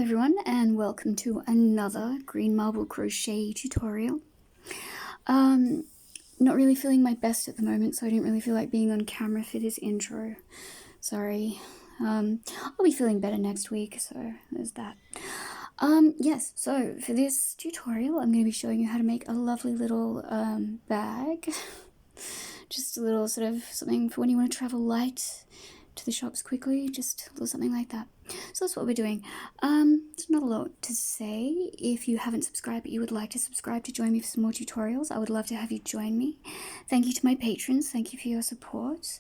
everyone, and welcome to another green marble crochet tutorial. Not really feeling my best at the moment, so I didn't really feel like being on camera for this intro. Sorry. I'll be feeling better next week, so there's that. Yes, so for this tutorial, I'm going to be showing you how to make a lovely little bag. Just a little sort of something for when you want to travel light to the shops quickly, just a little something like that. So that's what we're doing. There's not a lot to say. If you haven't subscribed but you would like to subscribe to join me for some more tutorials, I would love to have you join me. Thank you to my patrons. Thank you for your support.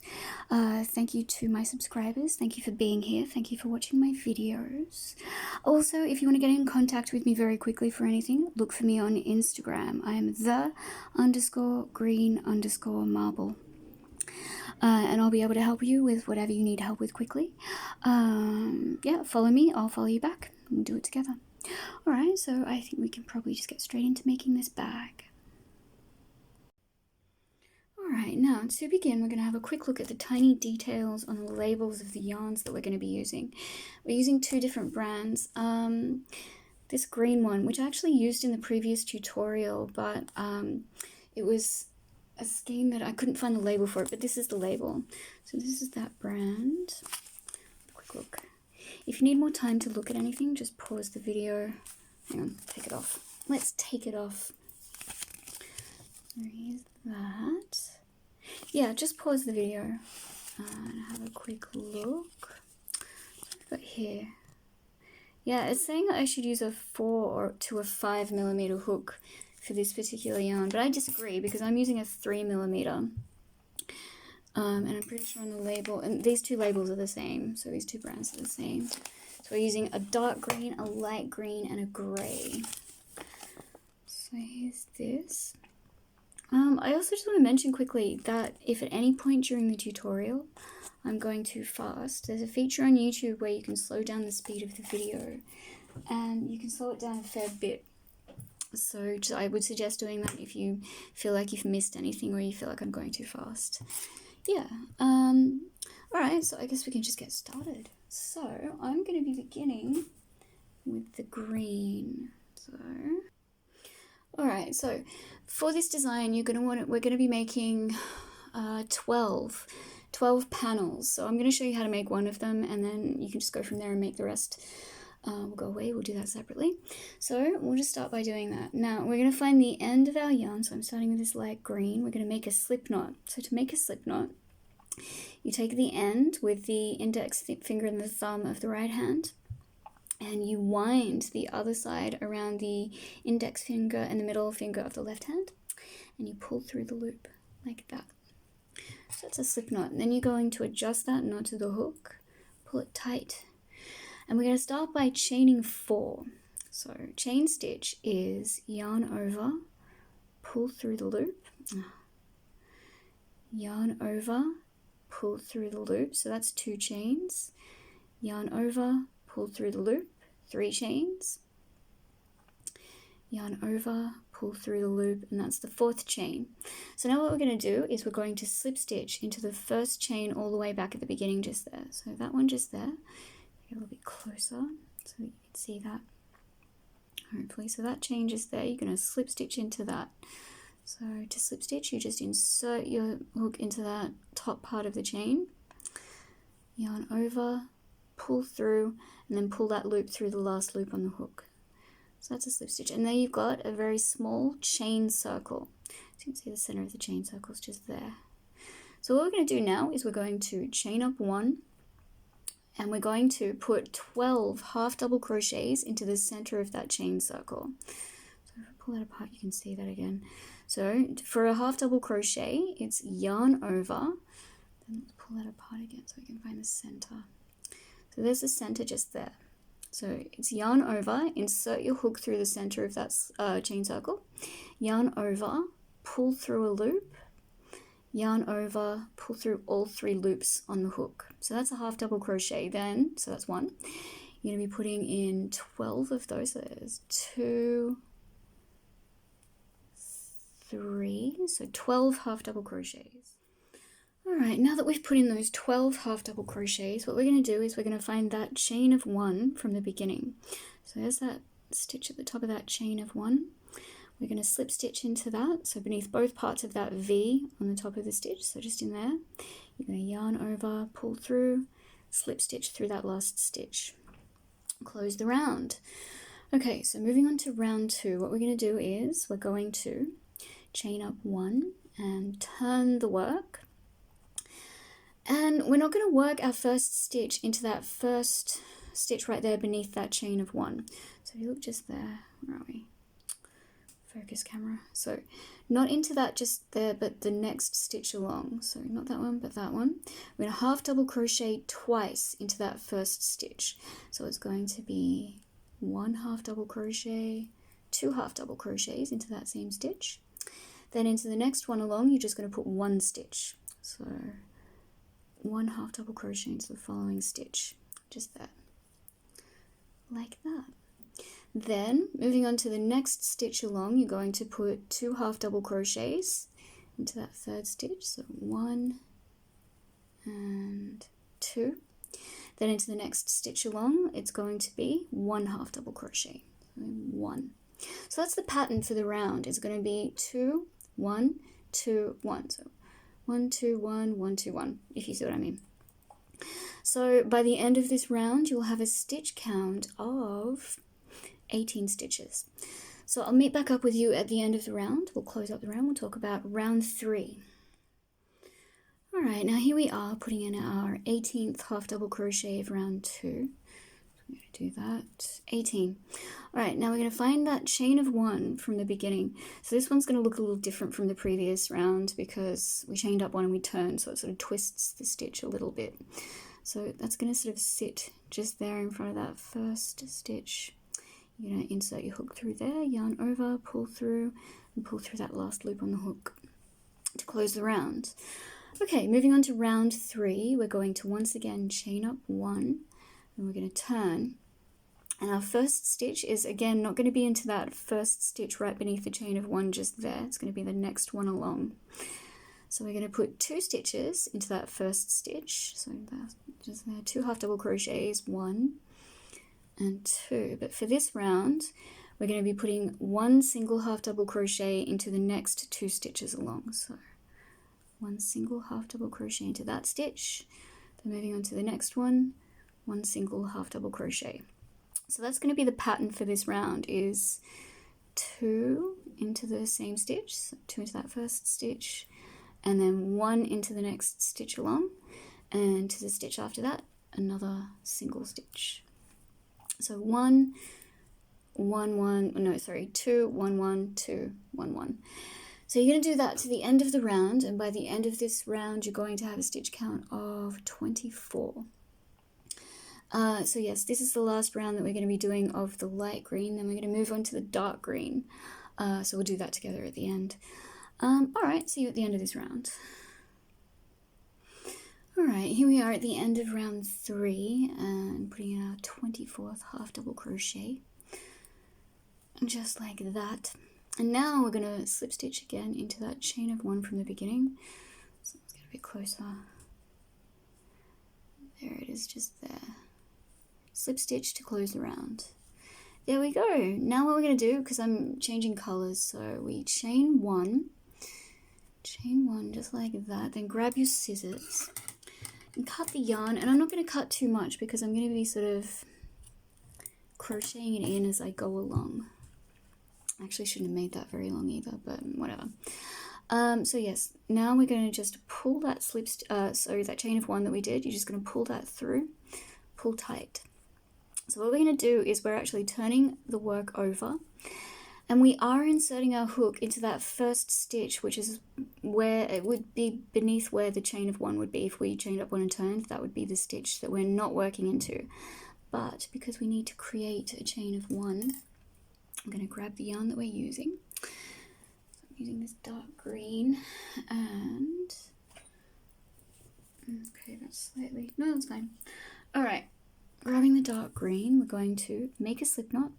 Thank you to my subscribers. Thank you for being here. Thank you for watching my videos. Also, if you want to get in contact with me very quickly for anything, look for me on Instagram. I am the_green_marble. And I'll be able to help you with whatever you need help with quickly. Yeah, follow me, I'll follow you back. We'll do it together. Alright, so I think we can probably just get straight into making this bag. Alright, now to begin, we're going to have a quick look at the tiny details on the labels of the yarns that we're going to be using. We're using two different brands. This green one, which I actually used in the previous tutorial, but it was a skein that I couldn't find the label for it, but this is the label. So this is that brand. Quick look. If you need more time to look at anything, just pause the video. Hang on, take it off. Let's take it off. There is that. Yeah, just pause the video and have a quick look. What have we got here? Yeah, it's saying that I should use a 4 to a 5mm hook for this particular yarn, but I disagree because I'm using a 3mm, and I'm pretty sure on the label, and these two labels are the same, so these two brands are the same. So we're using a dark green, a light green, and a grey. So here's this. I also just want to mention quickly that if at any point during the tutorial I'm going too fast, there's a feature on YouTube where you can slow down the speed of the video, and you can slow it down a fair bit. So I would suggest doing that if you feel like you've missed anything or you feel like I'm going too fast. Yeah. Alright, so I guess we can just get started. So I'm going to be beginning with the green. Alright, so for this design we're going to be making 12 panels. So I'm going to show you how to make one of them, and then you can just go from there and make the rest. We'll go away, we'll do that separately. So we'll just start by doing that. Now we're going to find the end of our yarn, so I'm starting with this light green. We're going to make a slip knot. So to make a slip knot, you take the end with the index finger and the thumb of the right hand, and you wind the other side around the index finger and the middle finger of the left hand, and you pull through the loop like that. So that's a slip knot. And then you're going to adjust that knot to the hook, pull it tight. And we're going to start by chaining 4. So chain stitch is yarn over, pull through the loop, yarn over, pull through the loop. So that's 2 chains. Yarn over, pull through the loop, 3 chains. Yarn over, pull through the loop, and that's the 4th chain. So now what we're going to do is we're going to slip stitch into the first chain all the way back at the beginning just there. So that one just there. A little bit closer so that you can see that, hopefully. So that chain is there. You're going to slip stitch into that. So to slip stitch, you just insert your hook into that top part of the chain, yarn over, pull through, and then pull that loop through the last loop on the hook. So that's a slip stitch, and there you've got a very small chain circle. So you can see the center of the chain circle is just there. So what we're going to do now is we're going to chain up 1, and we're going to put 12 half double crochets into the center of that chain circle. So if I pull that apart, you can see that again. So for a half double crochet, it's yarn over. Then let's pull that apart again so we can find the center. So there's the center just there. So it's yarn over, insert your hook through the center of that chain circle, yarn over, pull through a loop, yarn over, pull through all 3 loops on the hook. So that's a half double crochet then, so that's 1. You're going to be putting in 12 of those. So there's 2, 3, so 12 half double crochets. All Alright, now that we've put in those 12 half double crochets, what we're going to do is we're going to find that chain of 1 from the beginning. So there's that stitch at the top of that chain of 1. We're going to slip stitch into that, so beneath both parts of that V on the top of the stitch, so just in there. You're going to yarn over, pull through, slip stitch through that last stitch. Close the round. Okay, so moving on to round 2, what we're going to do is we're going to chain up 1 and turn the work. And we're not going to work our first stitch into that first stitch right there beneath that chain of 1. So if you look just there, where are we? Focus camera. So not into that just there, but the next stitch along. So not that one, but that one. We're going to half double crochet twice into that first stitch. So it's going to be 1 half double crochet, 2 half double crochets into that same stitch. Then into the next one along, you're just going to put 1 stitch. So 1 half double crochet into the following stitch, just there, like that. Then moving on to the next stitch along, you're going to put 2 half double crochets into that third stitch, so 1 and 2. Then into the next stitch along, it's going to be 1 half double crochet, so 1. So that's the pattern for the round. It's going to be 2, 1, 2, 1. So 1, 2, 1, 1, 2, 1, if you see what I mean. So by the end of this round, you'll have a stitch count of 18 stitches. So I'll meet back up with you at the end of the round. We'll close up the round. We'll talk about round 3. All right, now here we are putting in our 18th half double crochet of round 2. I'm going to do that. 18. All right, now we're going to find that chain of 1 from the beginning. So this one's going to look a little different from the previous round because we chained up 1 and we turned, so it sort of twists the stitch a little bit. So that's going to sort of sit just there in front of that first stitch. You're going to insert your hook through there, yarn over, pull through, and pull through that last loop on the hook to close the round. Okay, moving on to round 3, we're going to once again chain up 1. And we're going to turn, and our first stitch is again not going to be into that first stitch right beneath the chain of 1 just there. It's going to be the next one along. So we're going to put 2 stitches into that first stitch. So that's just there, 2 half double crochets, 1 and 2. But for this round, we're going to be putting 1 single half double crochet into the next 2 stitches along. So 1 single half double crochet into that stitch. Then moving on to the next one. 1 single half double crochet. So that's going to be the pattern for this round is 2 into the same stitch, so 2 into that first stitch, and then 1 into the next stitch along, and to the stitch after that, another single stitch. So 2, 1, 1, 2, 1, 1. So you're going to do that to the end of the round, and by the end of this round, you're going to have a stitch count of 24. So yes, this is the last round that we're going to be doing of the light green, then we're going to move on to the dark green. So we'll do that together at the end. Alright, see you at the end of this round. Alright, here we are at the end of round 3, and putting in our 24th half double crochet. Just like that. And now we're going to slip stitch again into that chain of 1 from the beginning. So let's get a bit closer. There it is, just there. Slip stitch to close the round. There we go. Now what we're going to do, because I'm changing colors, so we chain 1 just like that, then grab your scissors and cut the yarn. And I'm not going to cut too much because I'm going to be sort of crocheting it in as I go along. Actually shouldn't have made that very long either, but whatever. So yes, now we're going to just pull that that chain of 1 that we did, you're just going to pull that through, pull tight. So what we're going to do is we're actually turning the work over, and we are inserting our hook into that first stitch, which is where it would be beneath where the chain of 1 would be. If we chained up 1 and turned, that would be the stitch that we're not working into. But because we need to create a chain of 1, I'm going to grab the yarn that we're using. So I'm using this dark green, and okay, that's slightly, no, that's fine. All right. Grabbing the dark green, we're going to make a slip knot.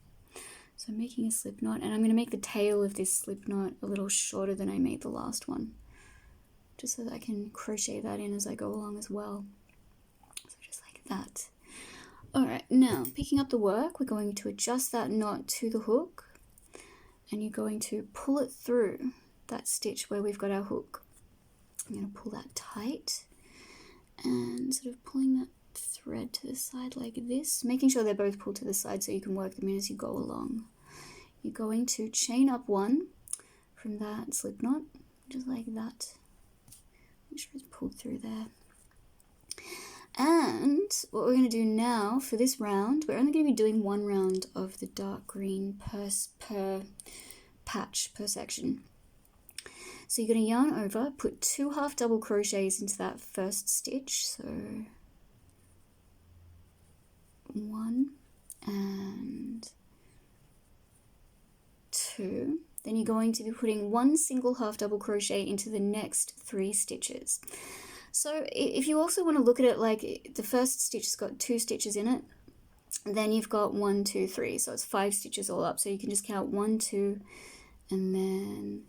So I'm making a slip knot, and I'm going to make the tail of this slip knot a little shorter than I made the last one. just so that I can crochet that in as I go along as well. So just like that. Alright, now picking up the work, we're going to adjust that knot to the hook, and you're going to pull it through that stitch where we've got our hook. I'm going to pull that tight and sort of pulling that thread to the side like this, making sure they're both pulled to the side so you can work them in as you go along. You're going to chain up one from that slip knot, just like that. Make sure it's pulled through there. And what we're going to do now for this round, we're only going to be doing one round of the dark green per patch, per section. So you're going to yarn over, put 2 half double crochets into that first stitch, so 1 and 2. Then you're going to be putting 1 single half double crochet into the next 3 stitches. So if you also want to look at it like the first stitch has got 2 stitches in it, then you've got 1, 2, 3, so it's 5 stitches all up. So you can just count 1, 2, and then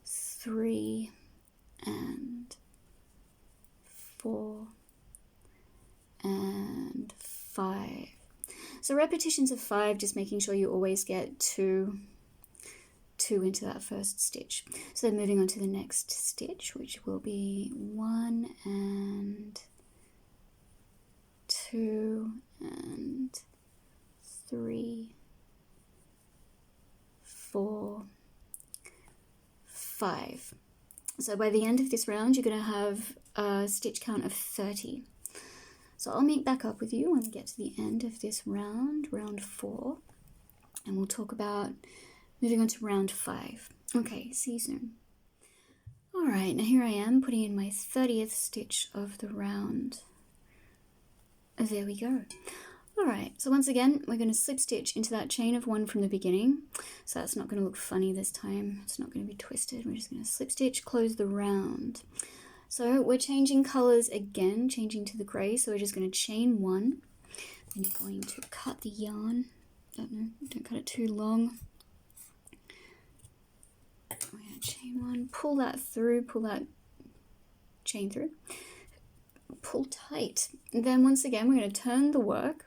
3 and 4 and 5. So repetitions of 5, just making sure you always get 2 into that first stitch. So then moving on to the next stitch, which will be 1 and 2 and 3, 4, 5. So by the end of this round, you're going to have a stitch count of 30. So I'll meet back up with you when we get to the end of this round, round 4, and we'll talk about moving on to round 5. Okay, see you soon. Alright, now here I am putting in my 30th stitch of the round. There we go. Alright, so once again, we're going to slip stitch into that chain of 1 from the beginning. So that's not going to look funny this time. It's not going to be twisted. We're just going to slip stitch, close the round. So we're changing colours again, changing to the grey. So we're just going to chain 1. Then you're going to cut the yarn. Don't cut it too long. We're going to chain 1, pull that through, pull that chain through, pull tight. And then once again, we're going to turn the work,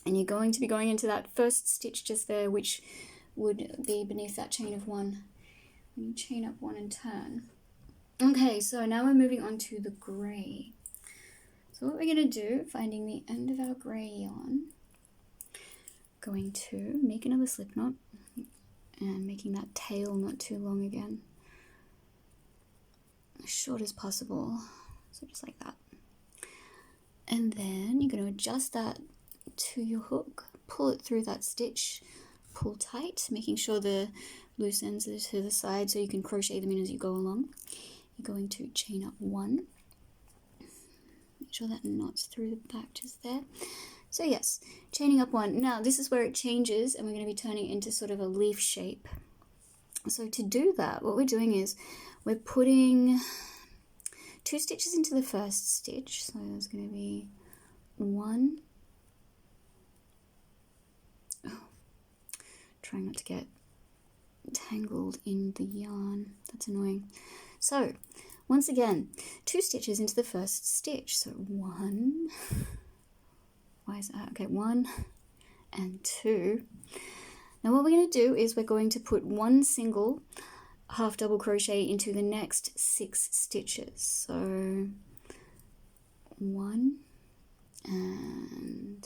and you're going to be going into that first stitch just there, which would be beneath that chain of 1. And you chain up 1 and turn. Okay, so now we're moving on to the grey. So what we're going to do, finding the end of our grey yarn, going to make another slip knot, and making that tail not too long again, as short as possible, so just like that. And then you're going to adjust that to your hook, pull it through that stitch, pull tight, making sure the loose ends are to the side so you can crochet them in as you go along. You're going to chain up 1, make sure that knot's through the back just there. So yes, chaining up 1. Now this is where it changes, and we're going to be turning it into sort of a leaf shape. So to do that, what we're doing is we're putting 2 stitches into the first stitch. So there's going to be 1. Oh, trying not to get tangled in the yarn. That's annoying. So once again, 2 stitches into the first stitch. So 1. Why is that? Okay, 1 and 2. Now what we're going to do is we're going to put 1 single half double crochet into the next 6 stitches. So 1 and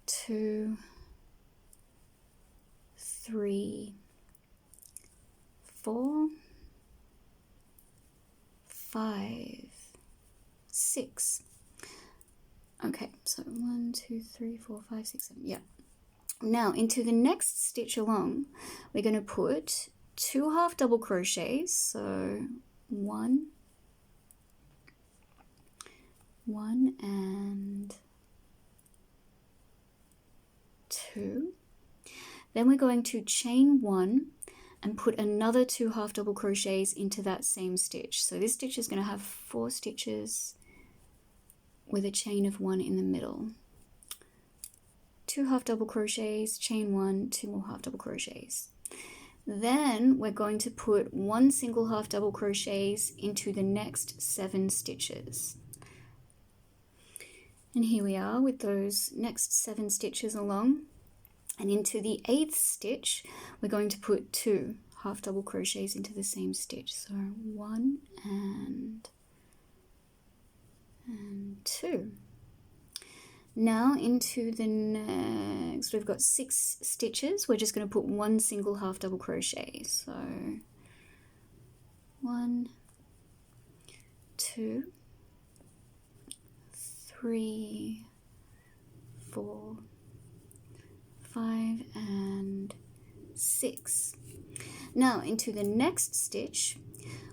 2, 3, 4, 5, 6. Okay, so 1, 2, 3, 4, 5, 6, 7. Yeah. Now into the next stitch along, we're going to put 2 half double crochets. So 1 and 2. Then we're going to chain 1 and put another 2 half double crochets into that same stitch. So this stitch is going to have 4 stitches with a chain of 1 in the middle. 2 half double crochets, chain 1, 2 more half double crochets. Then we're going to put 1 single half double crochets into the next 7 stitches. And here we are with those next 7 stitches along. And into the 8th stitch, we're going to put 2 half double crochets into the same stitch. So 1 and 2. Now into the next, we've got 6 stitches. We're just going to put 1 single half double crochet. So 1, 2, 3, 4, 5, and 6. Now into the next stitch,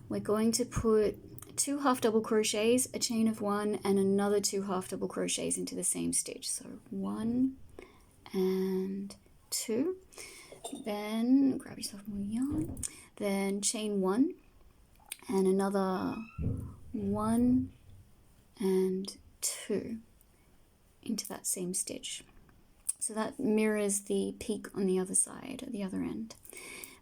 we're going to put 2 half double crochets, a chain of 1, and another 2 half double crochets into the same stitch. So 1 and 2. Then grab yourself more yarn. Then chain 1 and another 1 and 2 into that same stitch. So that mirrors the peak on the other side, at the other end.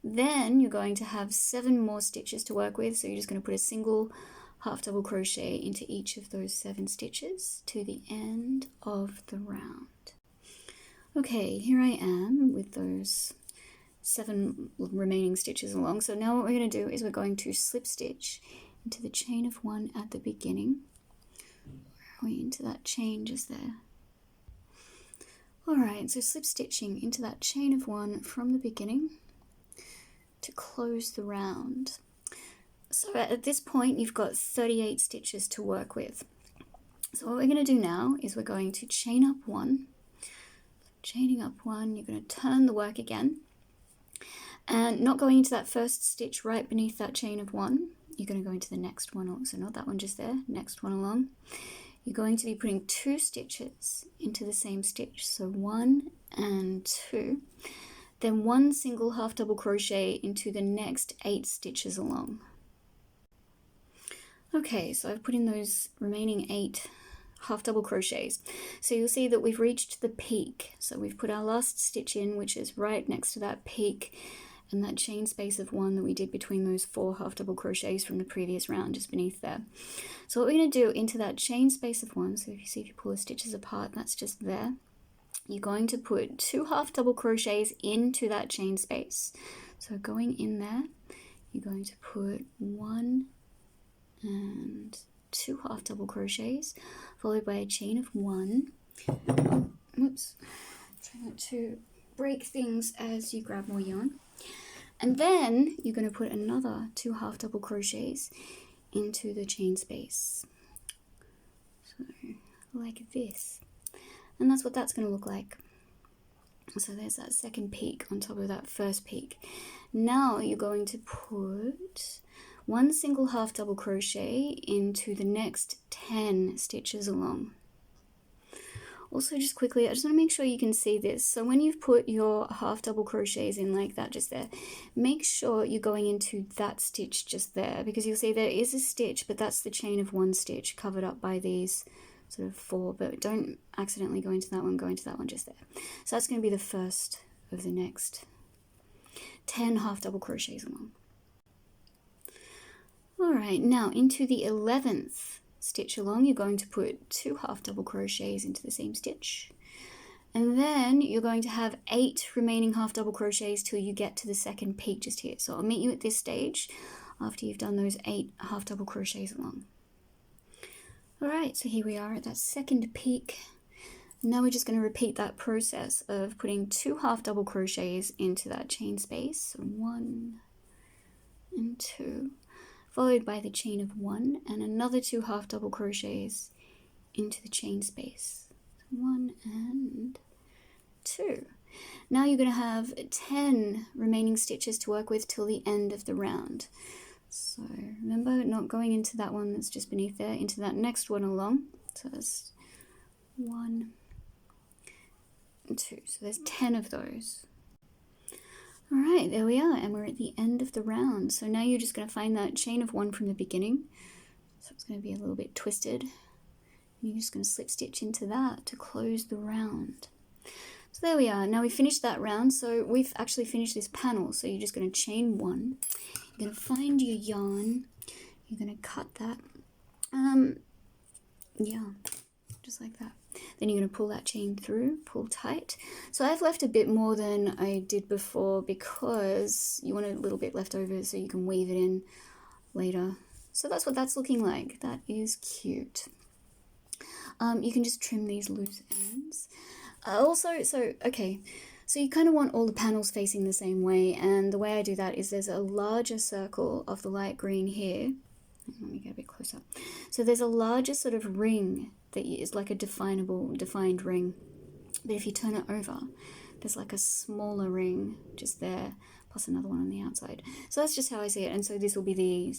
Then you're going to have 7 more stitches to work with. So you're just going to put a single half double crochet into each of those 7 stitches to the end of the round. Okay, here I am with those 7 remaining stitches along. So now what we're going to do is we're going to slip stitch into the chain of 1 at the beginning. Where are we into that chain just there? Alright, so slip stitching into that chain of 1 from the beginning to close the round. So at this point you've got 38 stitches to work with. So what we're going to do now is we're going to chain up 1. Chaining up 1, you're going to turn the work again. And not going into that first stitch right beneath that chain of 1, you're going to go into the next one also, not that one just there, next one along. You're going to be putting 2 stitches into the same stitch, so 1 and 2. Then 1 single half double crochet into the next 8 stitches along. Okay, so I've put in those remaining 8 half double crochets. So you'll see that we've reached the peak. So we've put our last stitch in, which is right next to that peak, and that chain space of 1 that we did between those 4 half double crochets from the previous round, just beneath there. So what we're going to do into that chain space of 1, so if you see, if you pull the stitches apart, that's just there. You're going to put 2 half double crochets into that chain space. So going in there, you're going to put 1 and 2 half double crochets, followed by a chain of 1. Oops, try not to break things as you grab more yarn. And then you're going to put another 2 half double crochets into the chain space. So like this. And that's what that's going to look like. So there's that second peak on top of that first peak. Now you're going to put 1 single half double crochet into the next 10 stitches along. Also, just quickly, I just want to make sure you can see this. So when you've put your half double crochets in like that just there, make sure you're going into that stitch just there, because you'll see there is a stitch, but that's the chain of 1 stitch covered up by these sort of 4, but don't accidentally go into that one, go into that one just there. So that's going to be the first of the next 10 half double crochets along. Alright, now into the 11th stitch along, you're going to put 2 half double crochets into the same stitch, and then you're going to have 8 remaining half double crochets till you get to the second peak just here. So I'll meet you at this stage after you've done those 8 half double crochets along. Alright, so here we are at that second peak. Now we're just going to repeat that process of putting 2 half double crochets into that chain space, so 1 and 2, followed by the chain of 1 and another 2 half double crochets into the chain space. 1 and 2. Now you're going to have 10 remaining stitches to work with till the end of the round. So remember, not going into that one that's just beneath there, into that next one along. So that's 1 and 2. So there's 10 of those. Alright, there we are, and we're at the end of the round. So now you're just going to find that chain of 1 from the beginning. So it's going to be a little bit twisted. And you're just going to slip stitch into that to close the round. So there we are. Now we finished that round, so we've actually finished this panel. So you're just going to chain one. You're going to find your yarn. You're going to cut that. Yeah, just like that. Then you're going to pull that chain through, pull tight. So I've left a bit more than I did before because you want a little bit left over so you can weave it in later. So that's what that's looking like. That is cute. You can just trim these loose ends. Okay, so you kind of want all the panels facing the same way, and the way I do that is there's a larger circle of the light green here. Let me get a bit closer. So there's a larger sort of ring that is like a defined ring. But if you turn it over, there's like a smaller ring just there, plus another one on the outside. So that's just how I see it. And so this will be the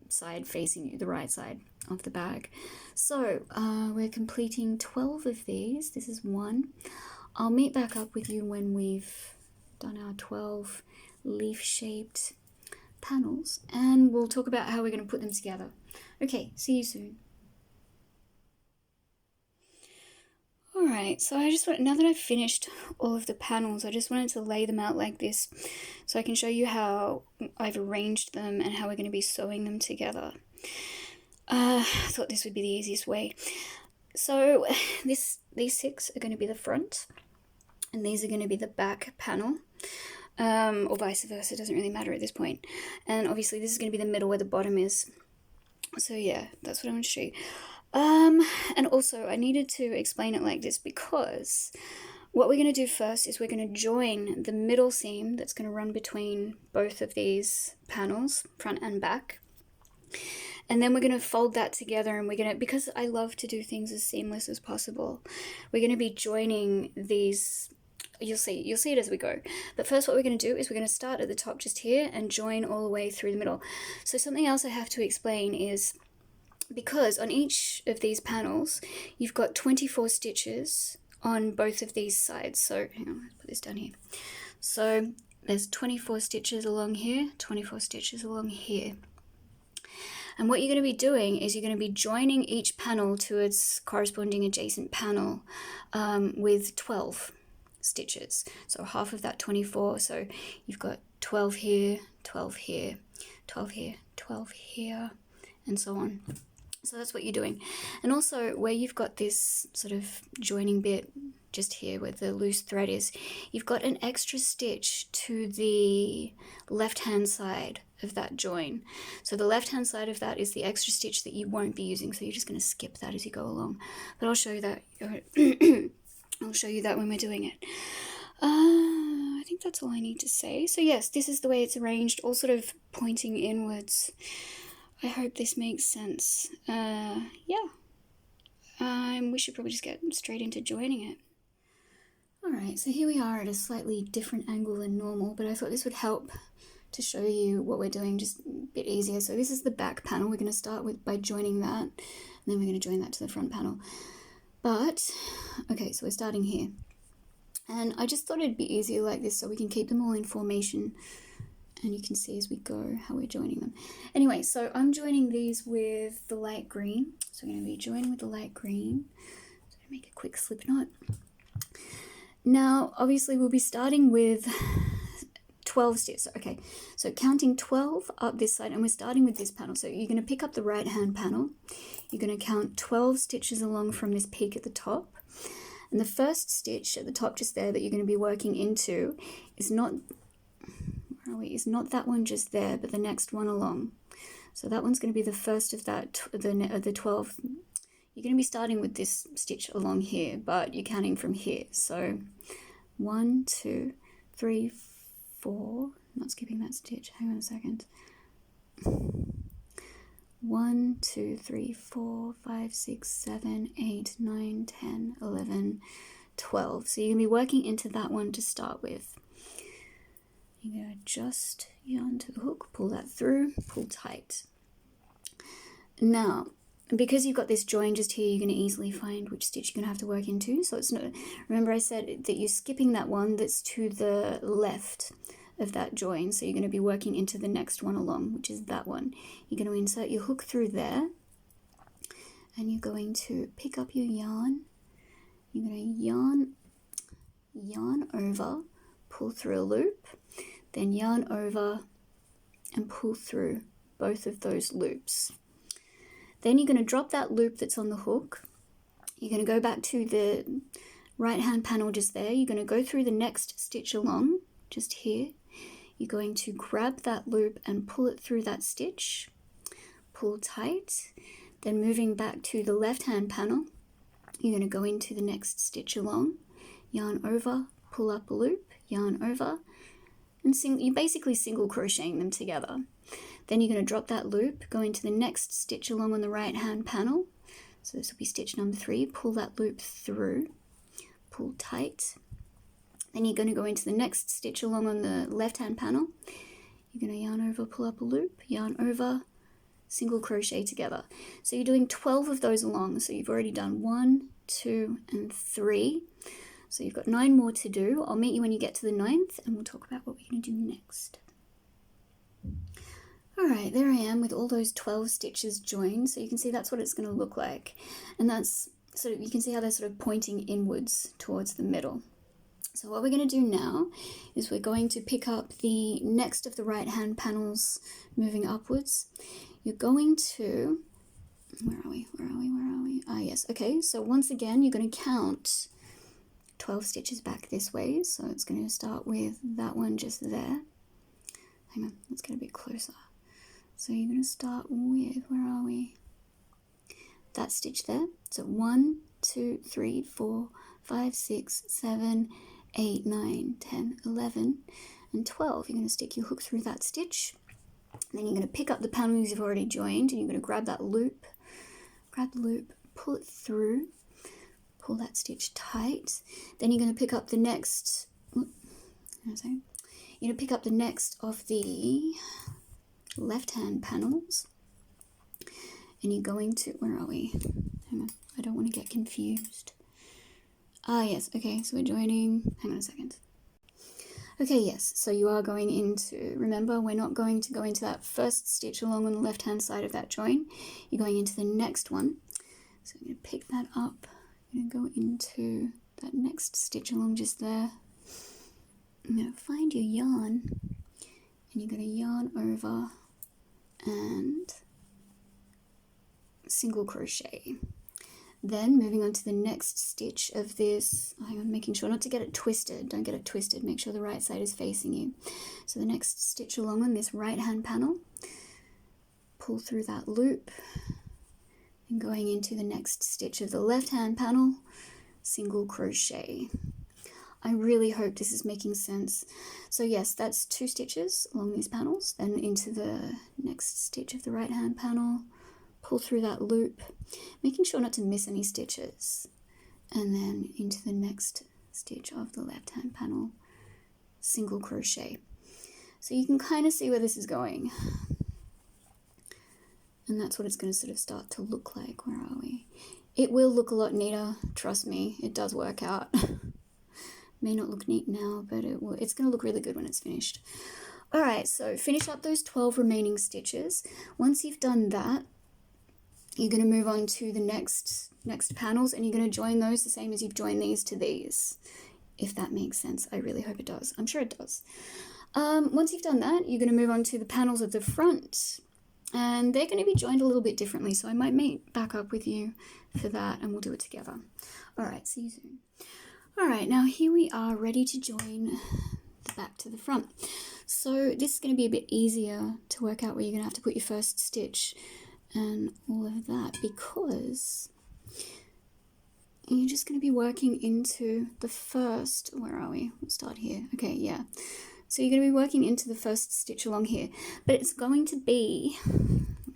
side facing you, the right side of the bag. So we're completing 12 of these. This is one. I'll meet back up with you when we've done our 12 leaf-shaped panels, and we'll talk about how we're going to put them together. Okay, see you soon. Alright, so now that I've finished all of the panels, I just wanted to lay them out like this so I can show you how I've arranged them and how we're going to be sewing them together. I thought this would be the easiest way. So these 6 are going to be the front, and these are going to be the back panel. Or vice versa, it doesn't really matter at this point. And obviously this is going to be the middle where the bottom is. So yeah, that's what I'm going to show you. And also I needed to explain it like this because what we're going to do first is we're going to join the middle seam that's going to run between both of these panels, front and back. And then we're going to fold that together, and we're going to, because I love to do things as seamless as possible, we're going to be joining these. You'll see it as we go. But first what we're going to do is we're going to start at the top just here and join all the way through the middle. So something else I have to explain is because on each of these panels you've got 24 stitches on both of these sides. So hang on, let's put this down here. So there's 24 stitches along here, 24 stitches along here. And what you're going to be doing is you're going to be joining each panel to its corresponding adjacent panel with 12 stitches. So half of that 24, so you've got 12 here, 12 here, 12 here, 12 here, and so on. So that's what you're doing. And also where you've got this sort of joining bit just here where the loose thread is, you've got an extra stitch to the left hand side of that join. So the left hand side of that is the extra stitch that you won't be using, so you're just going to skip that as you go along. But I'll show you that. I'll show you that when we're doing it. I think that's all I need to say. So yes, this is the way it's arranged, all sort of pointing inwards. I hope this makes sense. Yeah. We should probably just get straight into joining it. Alright, so here we are at a slightly different angle than normal, but I thought this would help to show you what we're doing just a bit easier. So this is the back panel. We're going to start with by joining that, and then we're going to join that to the front panel. But, okay, so we're starting here. And I just thought it'd be easier like this so we can keep them all in formation. And you can see as we go how we're joining them. Anyway, so I'm joining these with the light green. So we're going to be joining with the light green. So I'm going to make a quick slip knot. Now, obviously we'll be starting with 12 stitches. Okay, so counting 12 up this side, and we're starting with this panel. So you're going to pick up the right hand panel. You're going to count 12 stitches along from this peak at the top. And the first stitch at the top just there that you're going to be working into is not, is not that one just there, but the next one along. So that one's going to be the first of that, the 12. You're going to be starting with this stitch along here, but you're counting from here. So 1, 2, 3, 4. I'm not skipping that stitch. Hang on a second. 1, 2, 3, 4, 5, 6, 7, 8, 9, 10, 11, 12. So you're going to be working into that one to start with. You're going to adjust yarn to the hook, pull that through, pull tight. Now, because you've got this join just here, you're going to easily find which stitch you're going to have to work into. So it's not, remember I said that you're skipping that one that's to the left of that join, so you're going to be working into the next one along, which is that one. You're going to insert your hook through there, and you're going to pick up your yarn. You're going to yarn yarn over, pull through a loop, then yarn over and pull through both of those loops. Then you're going to drop that loop that's on the hook. You're going to go back to the right hand panel just there. You're going to go through the next stitch along just here. You're going to grab that loop and pull it through that stitch, pull tight. Then moving back to the left hand panel, you're going to go into the next stitch along, yarn over, pull up a loop, yarn over, and you're basically single crocheting them together. Then you're going to drop that loop, go into the next stitch along on the right hand panel. So this will be stitch number 3, pull that loop through, pull tight. Then you're going to go into the next stitch along on the left hand panel. You're going to yarn over, pull up a loop, yarn over, single crochet together. So you're doing 12 of those along. So you've already done 1, 2, and 3. So you've got 9 more to do. I'll meet you when you get to the 9th and we'll talk about what we're going to do next. Alright, there I am with all those 12 stitches joined. So you can see that's what it's going to look like. And that's sort of, you can see how they're sort of pointing inwards towards the middle. So what we're going to do now is we're going to pick up the next of the right hand panels moving upwards. You're going to, where are we? Ah, yes. Okay, so once again, you're going to count 12 stitches back this way. So it's going to start with that one just there. Hang on, let's get a bit closer. So you're going to start with, where are we? That stitch there. So 1, 2, 3, 4, 5, 6, 7, 8, 9, 10, 11, and 12. You're going to stick your hook through that stitch. Then you're going to pick up the panels you've already joined and you're going to grab that loop, pull it through, pull that stitch tight. Then you're going to pick up the next, you're going to pick up the next of the left hand panels and you're going to, where are we? Hang on, I don't want to get confused. Ah, yes, okay, so we're joining, hang on a second. Okay, yes, so you are going into, remember, we're not going to go into that first stitch along on the left-hand side of that join. You're going into the next one. So I'm going to pick that up. I'm going to go into that next stitch along just there. I'm going to find your yarn, and you're going to yarn over and single crochet. Then moving on to the next stitch of this, hang on, making sure not to get it twisted, don't get it twisted, make sure the right side is facing you. So the next stitch along on this right hand panel, pull through that loop, and going into the next stitch of the left hand panel, single crochet. I really hope this is making sense. So yes, that's 2 stitches along these panels, then into the next stitch of the right hand panel, pull through that loop, making sure not to miss any stitches, and then into the next stitch of the left hand panel, single crochet. So you can kind of see where this is going, and that's what it's going to sort of start to look like. Where are we? It will look a lot neater, trust me, it does work out. May not look neat now, but it's going to look really good when it's finished. Alright, so finish up those 12 remaining stitches. Once you've done that, you're going to move on to the next panels and you're going to join those the same as you've joined these to these, if that makes sense. I really hope it does. I'm sure it does. Once you've done that, you're going to move on to the panels at the front and they're going to be joined a little bit differently, so I might meet back up with you for that and we'll do it together. Alright, see you soon. Alright, now here we are ready to join the back to the front. So this is going to be a bit easier to work out where you're going to have to put your first stitch and all of that, because you're just going to be working into the first, where are we? We'll start here. Okay, yeah. So you're going to be working into the first stitch along here, but it's going to be,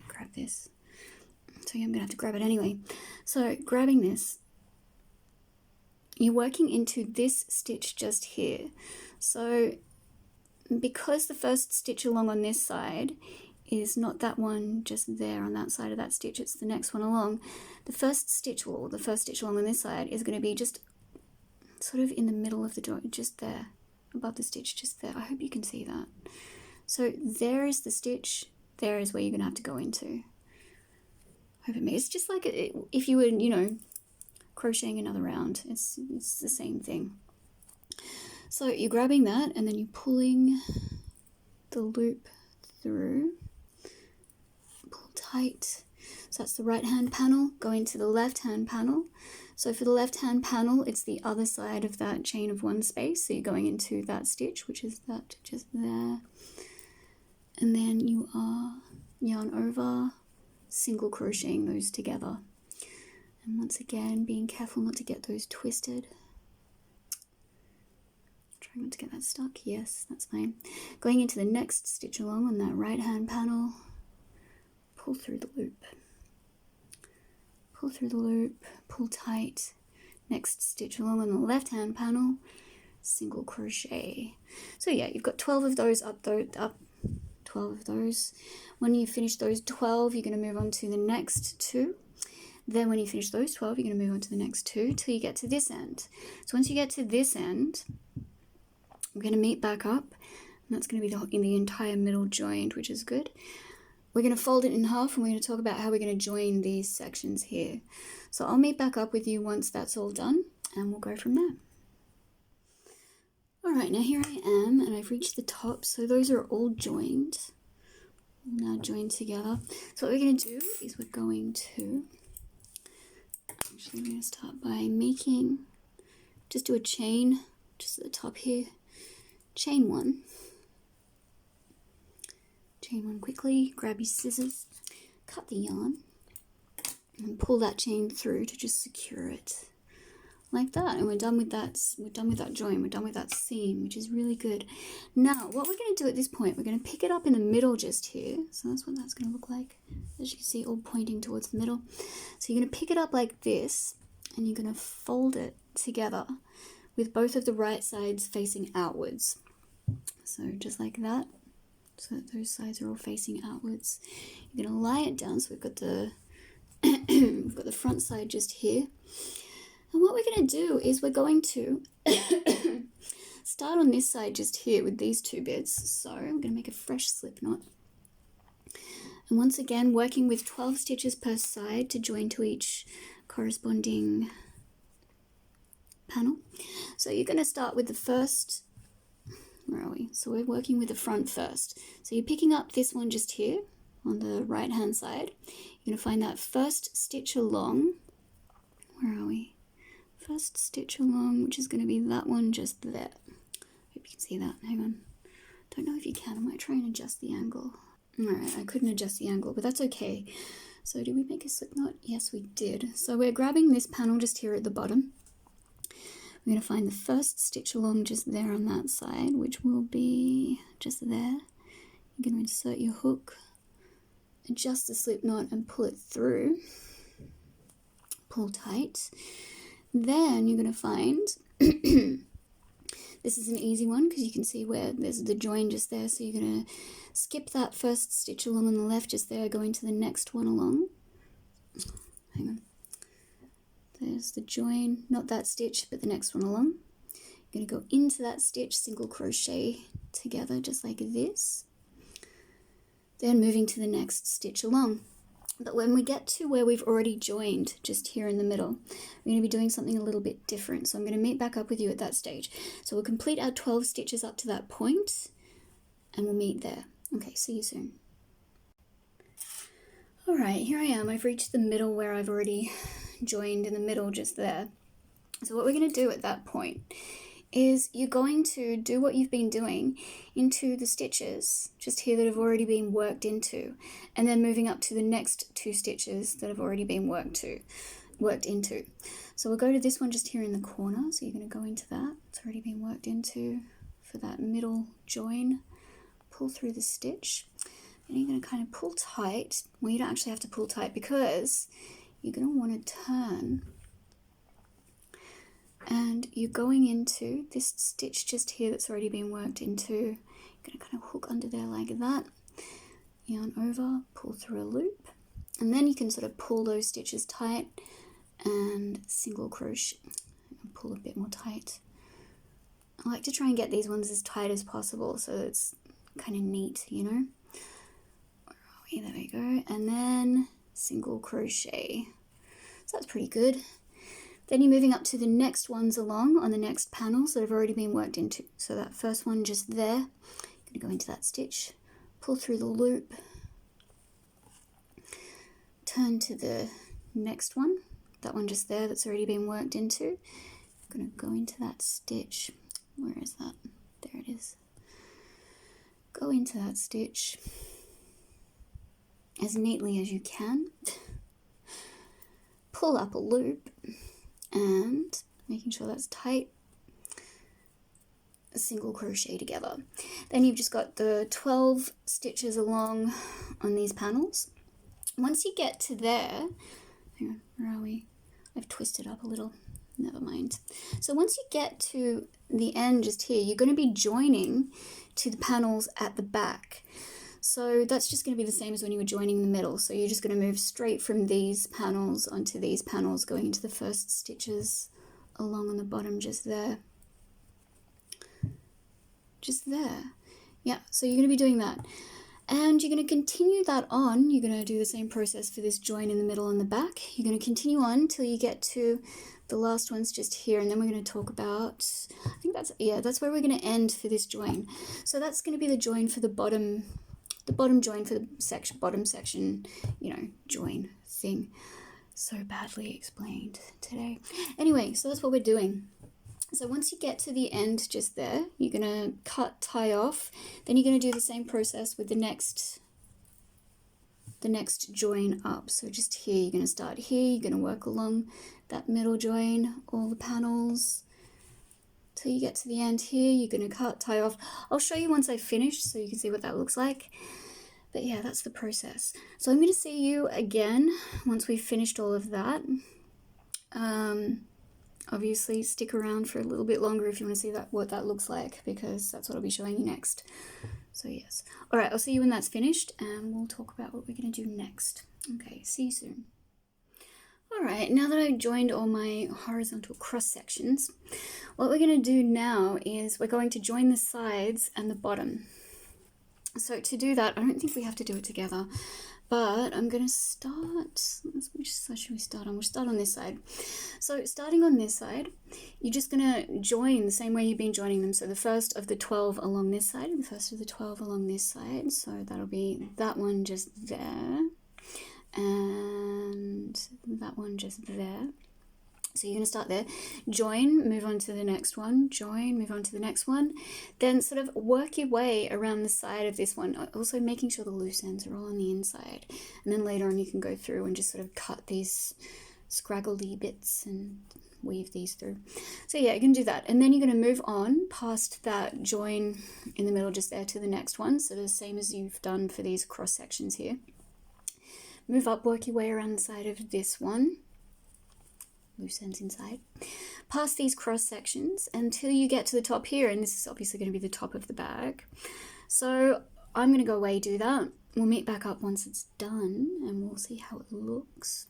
grab this. So I'm going to have to grab it anyway. So grabbing this, you're working into this stitch just here. So because the first stitch along on this side is not that one just there on that side of that stitch, it's the next one along. The first stitch, or the first stitch along on this side, is going to be just sort of in the middle of the joint, just there, above the stitch, just there. I hope you can see that. So there is the stitch, there is where you're going to have to go into. Hope it makes, it's just like if you were, you know, crocheting another round. It's the same thing. So you're grabbing that and then you're pulling the loop through, pull tight. So that's the right hand panel, going to the left hand panel. So for the left hand panel, it's the other side of that chain of one space. So you're going into that stitch, which is that just there. And then you are yarn over, single crocheting those together. And once again, being careful not to get those twisted. Trying not to get that stuck. Yes, that's fine. Going into the next stitch along on that right hand panel, pull through the loop. Pull through the loop, pull tight. Next stitch along on the left hand panel, single crochet. So yeah, you've got 12 of those up 12 of those. When you finish those 12, you're going to move on to the next 2. Then when you finish those 12, you're going to move on to the next 2 till you get to this end. So once you get to this end, we're going to meet back up, and that's going to be in the entire middle joint, which is good. We're going to fold it in half, and we're going to talk about how we're going to join these sections here. So I'll meet back up with you once that's all done, and we'll go from there. Alright, now here I am, and I've reached the top, so those are all joined. Now joined together. So what we're going to do is we're going to start by just do a chain, just at the top here. Chain 1. Chain 1 quickly, grab your scissors, cut the yarn, and pull that chain through to just secure it. Like that, and we're done with that join, we're done with that seam, which is really good. Now, what we're going to do at this point, we're going to pick it up in the middle just here. So that's what that's going to look like. As you can see, all pointing towards the middle. So you're going to pick it up like this, and you're going to fold it together with both of the right sides facing outwards. So just like that, so that those sides are all facing outwards. You're going to lie it down, so we've got the we've got the front side just here. And what we're going to do is we're going to start on this side just here with these 2 bits. So I'm going to make a fresh slip knot. And once again, working with 12 stitches per side to join to each corresponding panel. So you're going to start with the first, where are we? So we're working with the front first. So you're picking up this one just here on the right hand side. You're going to find that first stitch along, where are we? First stitch along, which is going to be that one just there. Hope you can see that. Hang on. Don't know if you can. I might try and adjust the angle. Alright, I couldn't adjust the angle, but that's okay. So did we make a slip knot? Yes, we did. So we're grabbing this panel just here at the bottom. We're going to find the first stitch along just there on that side, which will be just there. You're going to insert your hook, adjust the slip knot and pull it through. Pull tight. Then you're going to find, this is an easy one because you can see where there's the join just there. So you're going to skip that first stitch along on the left just there, go into the next one along. Hang on. There's the join, not that stitch, but the next one along. You're going to go into that stitch, single crochet together just like this. Then moving to the next stitch along. But when we get to where we've already joined, just here in the middle, we're going to be doing something a little bit different. So I'm going to meet back up with you at that stage. So we'll complete our 12 stitches up to that point, and we'll meet there. Okay, see you soon. Alright, here I am. I've reached the middle where I've already joined in the middle just there. So what we're going to do at that point is you're going to do what you've been doing into the stitches just here that have already been worked into, and then moving up to the next 2 stitches that have already been worked into. So we'll go to this one just here in the corner. So you're going to go into that. It's already been worked into for that middle join. Pull through the stitch, and you're going to kind of pull tight. Well, you don't actually have to pull tight because you're going to want to turn, and you're going into this stitch just here that's already been worked into. You're going to kind of hook under there like that, yarn over, pull through a loop, and then you can sort of pull those stitches tight and single crochet and pull a bit more tight. I like to try and get these ones as tight as possible so it's kind of neat, you know. Where are we? There we go. And then single crochet. So that's pretty good. Then you're moving up to the next ones along on the next panels that have already been worked into. So that first one just there, going to go into that stitch, pull through the loop, turn to the next one, that one just there that's already been worked into. I'm going to go into that stitch. Where is that? There it is. Go into that stitch as neatly as you can. Pull up a loop and making sure that's tight, a single crochet together. Then you've just got the 12 stitches along on these panels. Once you get to there, hang on, where are we? I've twisted up a little, never mind. So once you get to the end just here, you're going to be joining to the panels at the back. So that's just going to be the same as when you were joining the middle. So you're just going to move straight from these panels onto these panels, going into the first stitches along on the bottom just there. Just there. Yeah, so you're going to be doing that. And you're going to continue that on. You're going to do the same process for this join in the middle and the back. You're going to continue on till you get to the last one's just here, and then we're going to talk about, I think that's where we're going to end for this join. So that's going to be the join for the bottom join for the section, bottom section, join thing. So badly explained today. Anyway, so that's what we're doing. So once you get to the end just there, you're going to cut, tie off, then you're going to do the same process with the next join up. So just here, you're going to start here, you're going to work along that middle join, all the panels, till you get to the end here. You're going to cut, tie off. I'll show you once I've finished so you can see what that looks like. But yeah, that's the process. So I'm going to see you again once we've finished all of that. Obviously stick around for a little bit longer if you want to see what that looks like, because that's what I'll be showing you next. So yes. All right, I'll see you when that's finished and we'll talk about what we're going to do next. Okay, see you soon. All right, now that I've joined all my horizontal cross sections, what we're going to do now is we're going to join the sides and the bottom. So to do that, I don't think we have to do it together, but I'm going to start, which side should we start on? We'll start on this side. So starting on this side, you're just going to join the same way you've been joining them. So the first of the 12 along this side, and the first of the 12 along this side. So that'll be that one just there, and that one just there. So you're going to start there, join, move on to the next one, join, move on to the next one, then sort of work your way around the side of this one, also making sure the loose ends are all on the inside. And then later on you can go through and just sort of cut these scraggly bits and weave these through. So yeah, you can do that. And then you're going to move on past that join in the middle just there to the next one. So the same as you've done for these cross sections here. Move up, work your way around the side of this one. Loose ends inside, past these cross sections until you get to the top here, and this is obviously going to be the top of the bag. So I'm going to go away, do that. We'll meet back up once it's done and we'll see how it looks.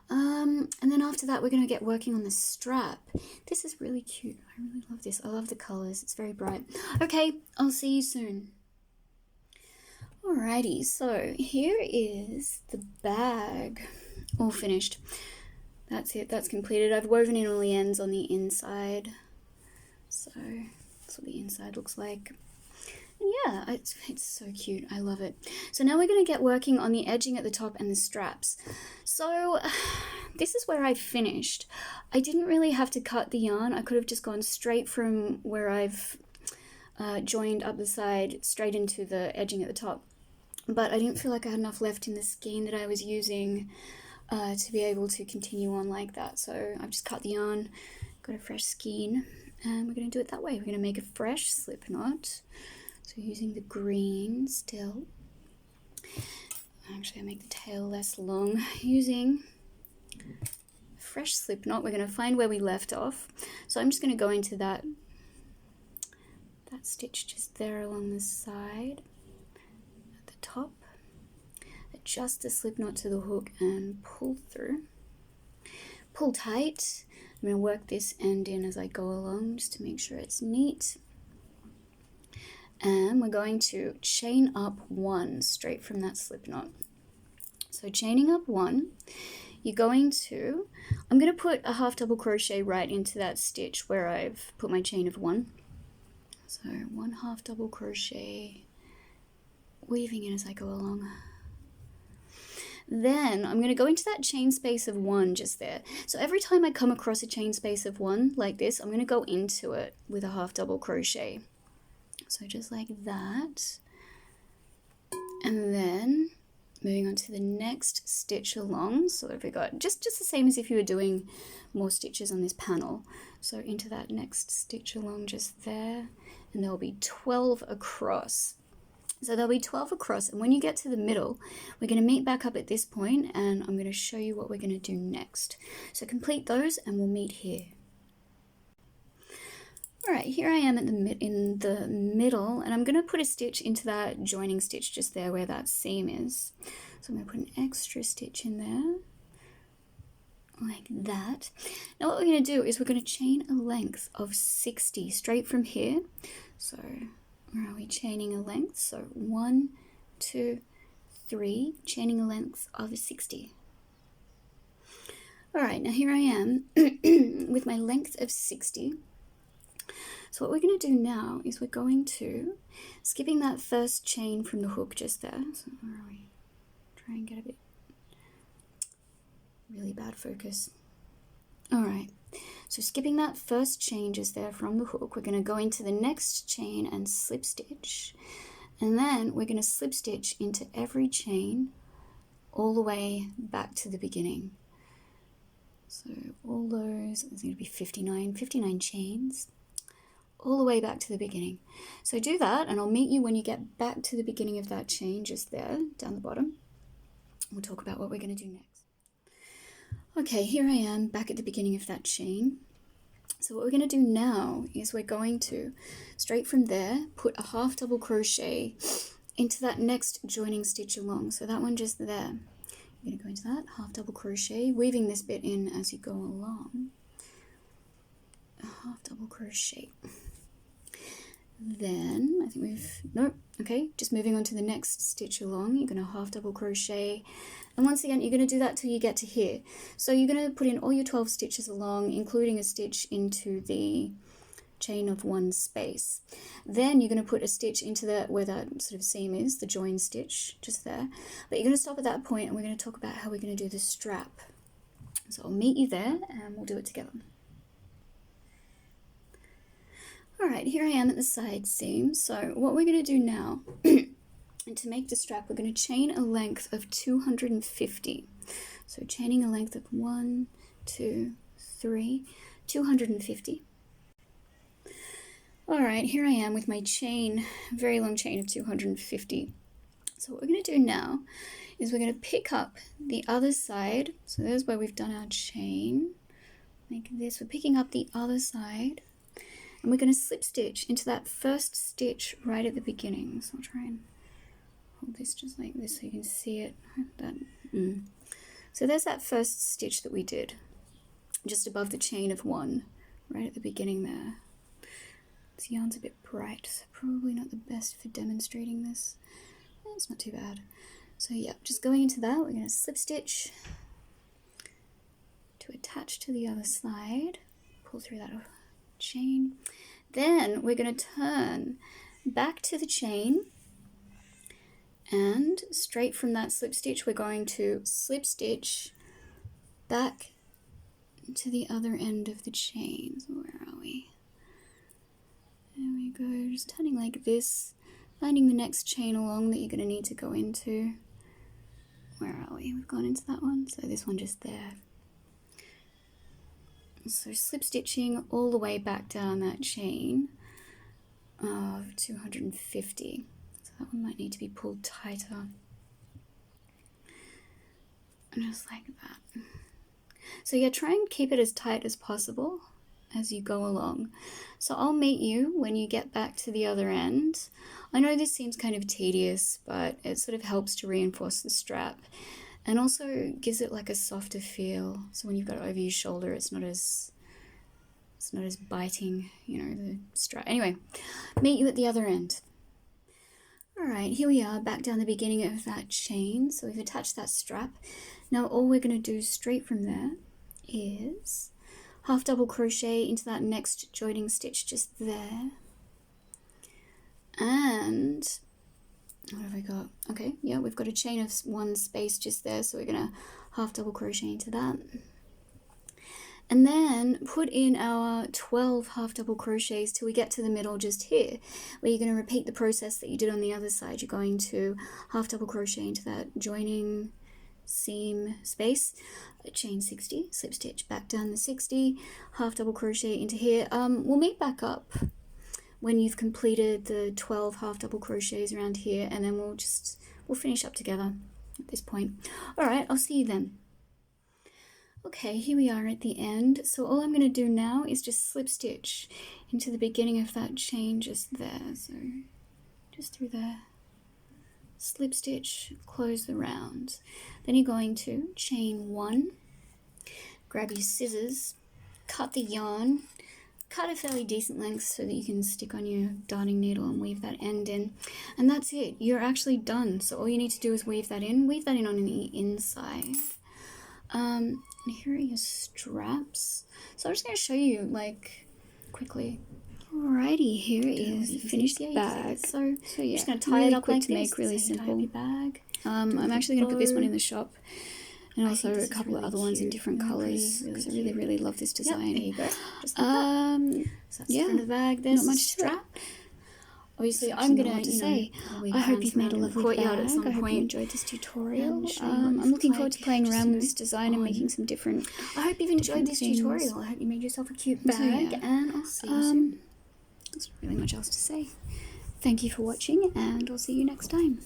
And then after that we're going to get working on the strap. This is really cute. I really love this. I love the colors. It's very bright. Okay, I'll see you soon. Alrighty, so here is the bag all finished. That's it, that's completed. I've woven in all the ends on the inside. So that's what the inside looks like. And yeah, it's so cute. I love it. So now we're going to get working on the edging at the top and the straps. So this is where I finished. I didn't really have to cut the yarn. I could have just gone straight from where I've joined up the side straight into the edging at the top. But I didn't feel like I had enough left in the skein that I was using to be able to continue on like that. So I've just cut the yarn, got a fresh skein, and we're going to do it that way. We're going to make a fresh slip knot. So using the green still. Actually, I'll make the tail less long. Using fresh slip knot, we're going to find where we left off. So I'm just going to go into that stitch just there along the side at the top. Adjust the slip knot to the hook and pull through. Pull tight. I'm going to work this end in as I go along just to make sure it's neat. And we're going to chain up one straight from that slip knot. So chaining up one, I'm going to put a half double crochet right into that stitch where I've put my chain of 1. So 1 half double crochet, weaving in as I go along. Then I'm going to go into that chain space of 1 just there. So every time I come across a chain space of 1 like this, I'm going to go into it with a half double crochet. So just like that. And then moving on to the next stitch along. So if we got just the same as if you were doing more stitches on this panel. So into that next stitch along just there, and there'll be 12 across. So there'll be 12 across, and when you get to the middle, we're going to meet back up at this point, and I'm going to show you what we're going to do next. So complete those and we'll meet here. Alright, here I am in the middle, and I'm going to put a stitch into that joining stitch just there where that seam is. So I'm going to put an extra stitch in there, like that. Now what we're going to do is we're going to chain a length of 60 straight from here. So where are we? Chaining a length. So 1, 2, 3, chaining a length of 60. Alright, now here I am with my length of 60. So what we're going to do now is we're going to, skipping that first chain from the hook just there. So where are we? Try and get a bit, really bad focus. Alright, so skipping that first chain just there from the hook, we're going to go into the next chain and slip stitch. And then we're going to slip stitch into every chain all the way back to the beginning. So all those, there's going to be 59 chains, all the way back to the beginning. So do that, and I'll meet you when you get back to the beginning of that chain just there, down the bottom. We'll talk about what we're going to do next. Okay, here I am back at the beginning of that chain. So what we're going to do now is we're going to, straight from there, put a half double crochet into that next joining stitch along. So that one just there. You're going to go into that, half double crochet, weaving this bit in as you go along. A half double crochet. Then I think okay, just moving on to the next stitch along, you're going to half double crochet, and once again you're going to do that till you get to here. So you're going to put in all your 12 stitches along, including a stitch into the chain of 1 space. Then you're going to put a stitch into that where that sort of seam is, the join stitch just there, but you're going to stop at that point, and we're going to talk about how we're going to do the strap. So I'll meet you there and we'll do it together. Alright, here I am at the side seam. So what we're going to do now, and to make the strap, we're going to chain a length of 250. So chaining a length of 1, 2, 3, 250. Alright, here I am with my chain, very long chain of 250. So what we're going to do now is we're going to pick up the other side. So there's where we've done our chain. Like this, we're picking up the other side. And we're going to slip stitch into that first stitch right at the beginning. So I'll try and hold this just like this so you can see it. So there's that first stitch that we did, just above the chain of 1, right at the beginning there. This yarn's a bit bright, so probably not the best for demonstrating this. It's not too bad. So yeah, just going into that, we're going to slip stitch to attach to the other side, pull through that chain. Then we're going to turn back to the chain, and straight from that slip stitch we're going to slip stitch back to the other end of the chain. So where are we? There we go, just turning like this, finding the next chain along that you're going to need to go into. Where are we? We've gone into that one, so this one just there. So slip stitching all the way back down that chain of 250. So that one might need to be pulled tighter. Just like that. So yeah, try and keep it as tight as possible as you go along. So I'll meet you when you get back to the other end. I know this seems kind of tedious, but it sort of helps to reinforce the strap. And also gives it like a softer feel. So when you've got it over your shoulder, it's not as biting, you know, the strap. Anyway, meet you at the other end. Alright, here we are back down the beginning of that chain. So we've attached that strap. Now all we're going to do straight from there is half double crochet into that next joining stitch just there. And what have we got? Okay, yeah, we've got a chain of one space just there, so we're going to half double crochet into that. And then put in our 12 half double crochets till we get to the middle just here, where you're going to repeat the process that you did on the other side. You're going to half double crochet into that joining seam space, chain 60, slip stitch back down the 60, half double crochet into here. We'll meet back up when you've completed the 12 half double crochets around here, and then we'll finish up together at this point. All right, I'll see you then. Okay, here we are at the end. So all I'm going to do now is just slip stitch into the beginning of that chain just there. So just through there, slip stitch, close the round. Then you're going to chain 1, grab your scissors, cut the yarn, cut a fairly decent length so that you can stick on your darning needle and weave that end in. And that's it. You're actually done. So all you need to do is weave that in on the inside. And here are your straps. So I'm just going to show you like quickly. Alrighty, here is the finished bag. So yeah, I'm just going to tie it up like to make really simple bag. I'm actually going to put this one in the shop, and also a couple of other ones in different colours because I really love this design. There you go. Just like that. So that's the front of the bag. There's not much strap. Obviously, I'm going to say, I hope you've made a lovely bag. I hope you enjoyed this tutorial. I'm looking forward to playing around with this design and making some different I hope you've enjoyed this tutorial. I hope you made yourself a cute bag, and I'll see you soon. There's not really much else to say. Thank you for watching, and I'll see you next time.